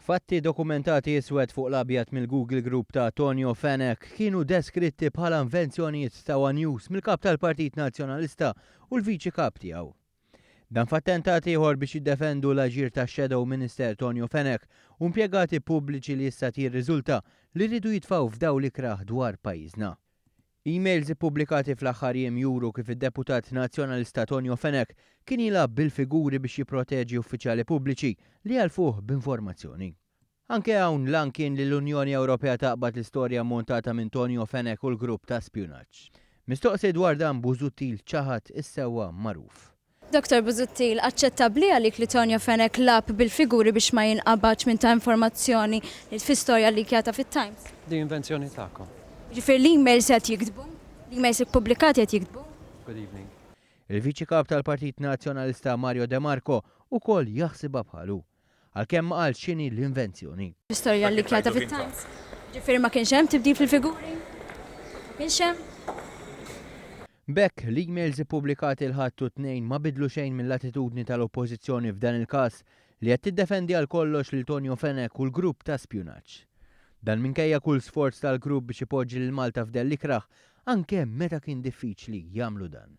Fatti dokumentati iswed fuq l-abjad mill-Google Group ta' Tonio Fenech kienu deskritti bħala invenzjonijiet ta' News mill-kap tal-Partit Nazzjonalista u l-viċi kap tiegħu. Dan f'attentati ieħor biex jiddefendu l-aġir ta' Shadow Minister Tonio Fenech u impjegati pubbliċi li issa tirriżulta li rridu jitfgħu f'dawl ikraħ dwar pajjiżna. Emails ippubblikati fl-aħħar jiem juru kif id-deputat nazzjonalista Tonio Fenech kien jilgħab bil-figuri biex jipproteġi uffiċjali pubbliċi li għalfuh b'informazzjoni. Anke hawn lan kien li l-Unjoni Ewropea taqbad l-istorja montata minn Tonio Fenech u l-grupp ta' spjunaġġ. Mistoqsi dwar dan Busuttil ċaħat is-sewwa magħruf. Dr. Busuttil, aċċettabbli għalik li Tonio Fenech lab bil-figuri biex ma jinqabadx minn ta' informazzjoni li fl-istorja li kjata fit-Times? Di invenzjoni tagħkom. Ġifier l-emails qed jiktbu? L-emails ippubblikati qed jiktbu? Good evening. Il-Viċi Kap tal-Partit Nazzjonalista Mario De Marco ukoll jaħsibha bħalu. Għalkemm ma qalx x'inhi l-invenzjoni. L-istorja li kjata fit-Times. Ġifier ma kienx hemm tibdil fil-figuri? Ma kienx hemm? Bekk l-emails ippubblikati l-ħattu tnejn ma bidlu xejn mill-attitudni tal-Oppożizzjoni f'dan il-każ li qed tiddefendi għal kollox lil Tonio Fenech u l-grupp ta' spjunaġġ. Dan minkejja kull sforz tal-grupp biex ipoġġi lil Malta f'dell ikraħ anke meta kien diffiċli jagħmlu dan.